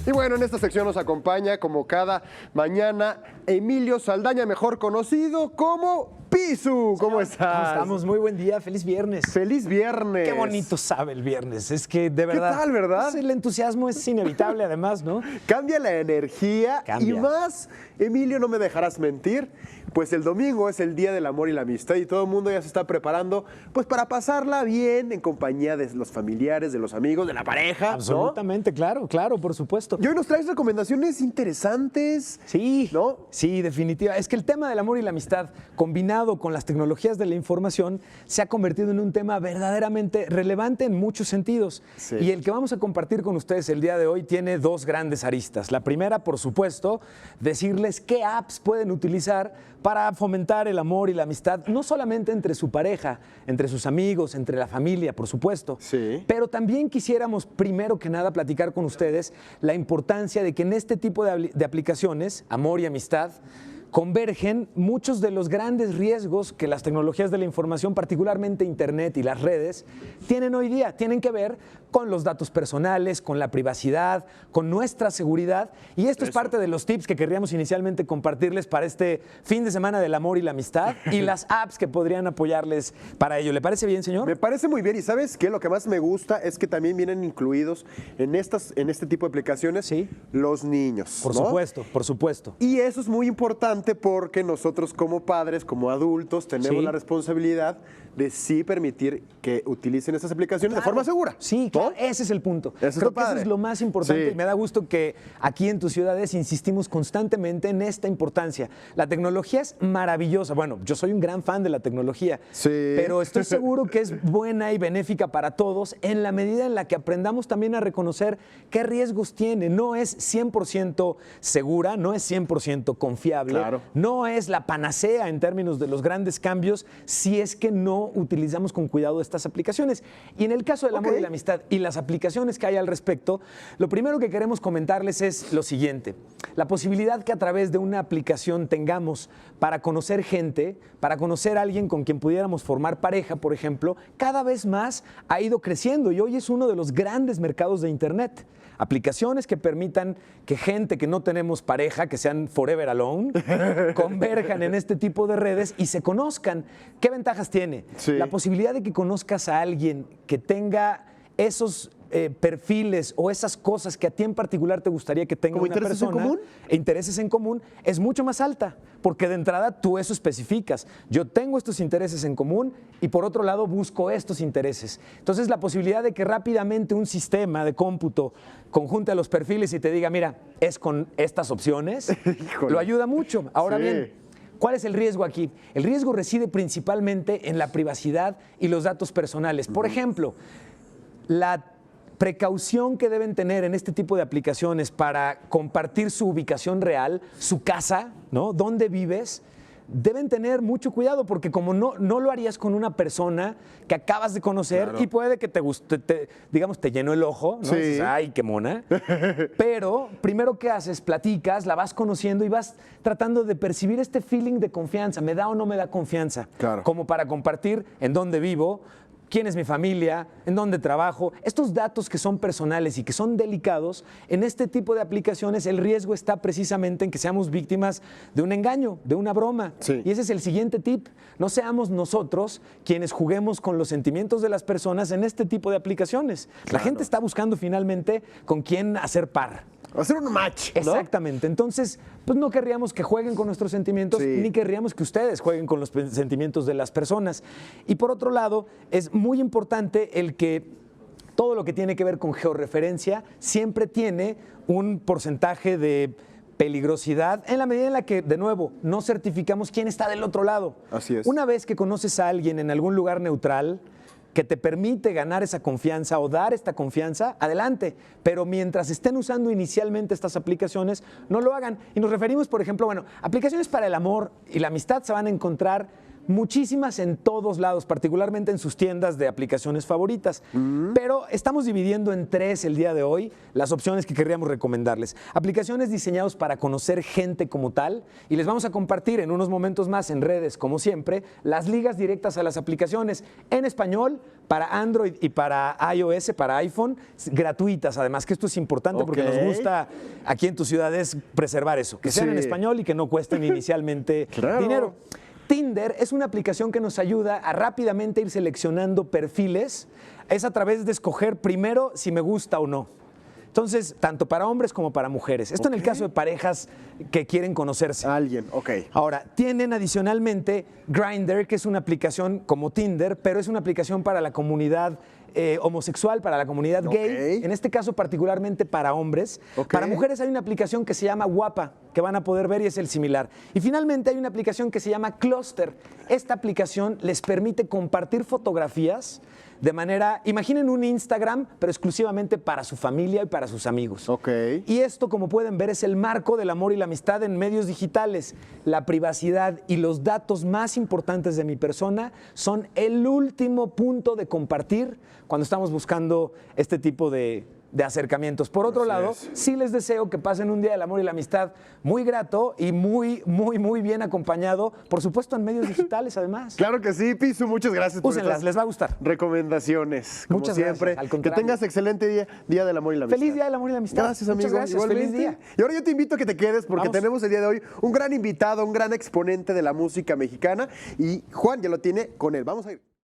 Y bueno, en esta sección nos acompaña, como cada mañana, Emilio Saldaña, mejor conocido como Pisu. ¿Cómo estás? ¿Cómo estamos? Muy buen día, feliz viernes. ¡Feliz viernes! Qué bonito sabe el viernes, es que de verdad. ¿Qué tal, verdad? Pues el entusiasmo es inevitable además, ¿no? Cambia la energía. Cambia. Y más, Emilio, no me dejarás mentir, pues el domingo es el Día del Amor y la Amistad y todo el mundo ya se está preparando pues para pasarla bien en compañía de los familiares, de los amigos, de la pareja, ¿no? Absolutamente, claro, por supuesto. Y hoy nos traes recomendaciones interesantes. Sí, ¿no? Sí, definitiva. Es que el tema del amor y la amistad, combinado con las tecnologías de la información, se ha convertido en un tema verdaderamente relevante en muchos sentidos. Sí. Y el que vamos a compartir con ustedes el día de hoy tiene dos grandes aristas. La primera, por supuesto, decirles qué apps pueden utilizar para fomentar el amor y la amistad, no solamente entre su pareja, entre sus amigos, entre la familia, por supuesto. Sí. Pero también quisiéramos, primero que nada, platicar con ustedes la importancia de que en este tipo de aplicaciones, amor y amistad, convergen muchos de los grandes riesgos que las tecnologías de la información, particularmente Internet y las redes, tienen hoy día. Tienen que ver con los datos personales, con la privacidad, con nuestra seguridad. Y esto es parte de los tips que querríamos inicialmente compartirles para este fin de semana del amor y la amistad y las apps que podrían apoyarles para ello. ¿Le parece bien, señor? Me parece muy bien. Y ¿sabes qué? Lo que más me gusta es que también vienen incluidos en este tipo de aplicaciones Sí. los niños. Por ¿no? supuesto, por supuesto. Y eso es muy importante porque nosotros como padres, como adultos, tenemos Sí. la responsabilidad de sí permitir que utilicen estas aplicaciones de forma segura. Sí, ¿no? claro, ese es el punto. Eso está Creo que eso padre. es lo más importante. Sí. Me da gusto que aquí en tus ciudades insistimos constantemente en esta importancia. La tecnología es maravillosa. Bueno, yo soy un gran fan de la tecnología, Sí. pero estoy seguro que es buena y benéfica para todos en la medida en la que aprendamos también a reconocer qué riesgos tiene. No es 100% segura, no es 100% confiable, Claro. no es la panacea en términos de los grandes cambios si es que no utilizamos con cuidado estas aplicaciones. Y en el caso del amor Ok. y la amistad y las aplicaciones que hay al respecto, lo primero que queremos comentarles es lo siguiente. La posibilidad que a través de una aplicación tengamos para conocer gente, para conocer a alguien con quien pudiéramos formar pareja, por ejemplo, cada vez más ha ido creciendo y hoy es uno de los grandes mercados de Internet. Aplicaciones que permitan que gente que no tenemos pareja, que sean forever alone, converjan en este tipo de redes y se conozcan. ¿Qué ventajas tiene? Sí. La posibilidad de que conozcas a alguien que tenga esos perfiles o esas cosas que a ti en particular te gustaría que tenga ¿Como una intereses en persona, común? intereses en común, es mucho más alta, porque de entrada tú eso especificas. Yo tengo estos intereses en común y por otro lado busco estos intereses. Entonces la posibilidad de que rápidamente un sistema de cómputo conjunte los perfiles y te diga, mira, es con estas opciones, Híjole. lo ayuda mucho. Ahora Sí. bien, ¿cuál es el riesgo aquí? El riesgo reside principalmente en la privacidad y los datos personales. Por ejemplo, la precaución que deben tener en este tipo de aplicaciones para compartir su ubicación real, su casa, ¿no? ¿Dónde vives? Deben tener mucho cuidado porque como no lo harías con una persona que acabas de conocer Claro. y puede que te guste, digamos, te llenó el ojo, ¿no? Sí. Dices, ay, qué mona. Pero primero que haces, platicas, la vas conociendo y vas tratando de percibir este feeling de confianza. ¿Me da o no me da confianza? Claro. Como para compartir en dónde vivo, quién es mi familia, en dónde trabajo. Estos datos que son personales y que son delicados, en este tipo de aplicaciones el riesgo está precisamente en que seamos víctimas de un engaño, de una broma. Sí. Y ese es el siguiente tip. No seamos nosotros quienes juguemos con los sentimientos de las personas en este tipo de aplicaciones. La Claro. gente está buscando finalmente con quién hacer par. Hacer un match, ¿no? Exactamente. Entonces, pues no querríamos que jueguen con nuestros sentimientos, Sí. ni querríamos que ustedes jueguen con los sentimientos de las personas. Y por otro lado, es muy importante el que todo lo que tiene que ver con georreferencia siempre tiene un porcentaje de peligrosidad en la medida en la que, de nuevo, no certificamos quién está del otro lado. Así es. Una vez que conoces a alguien en algún lugar neutral, que te permite ganar esa confianza o dar esta confianza, adelante. Pero mientras estén usando inicialmente estas aplicaciones, no lo hagan. Y nos referimos, por ejemplo, bueno, aplicaciones para el amor y la amistad se van a encontrar muchísimas en todos lados, particularmente en sus tiendas de aplicaciones favoritas. Pero estamos dividiendo en 3 el día de hoy las opciones que querríamos recomendarles. Aplicaciones diseñadas para conocer gente como tal, y les vamos a compartir en unos momentos más en redes, como siempre, las ligas directas a las aplicaciones en español para Android y para iOS, para iPhone, gratuitas. Además, que esto es importante porque nos gusta aquí en tu ciudad es preservar eso, que sean en español y que no cuesten inicialmente dinero. Tinder es una aplicación que nos ayuda a rápidamente ir seleccionando perfiles. Es a través de escoger primero si me gusta o no. Entonces, tanto para hombres como para mujeres. Esto en el caso de parejas que quieren conocerse. Alguien, Ahora, tienen adicionalmente Grindr, que es una aplicación como Tinder, pero es una aplicación para la comunidad homosexual, para la comunidad gay, en este caso particularmente para hombres. Para mujeres hay una aplicación que se llama Guapa, que van a poder ver y es el similar. Y finalmente hay una aplicación que se llama Cluster. Esta aplicación les permite compartir fotografías de manera, imaginen un Instagram, pero exclusivamente para su familia y para sus amigos. Y esto, como pueden ver, es el marco del amor y la amistad en medios digitales. La privacidad y los datos más importantes de mi persona son el último punto de compartir cuando estamos buscando este tipo de acercamientos. Por otro lado, sí les deseo que pasen un día del amor y la amistad muy grato y muy bien acompañado, por supuesto en medios digitales además. Claro que sí, Pisu, muchas gracias. Úsenlas, les va a gustar. Recomendaciones, como muchas siempre. Gracias, al que tengas excelente día del amor y la amistad. Feliz día del amor y la amistad. Gracias, amigo. Muchas gracias, Igualmente. feliz día. Y ahora yo te invito a que te quedes porque tenemos el día de hoy un gran invitado, un gran exponente de la música mexicana y Juan ya lo tiene con él. Vamos a ir.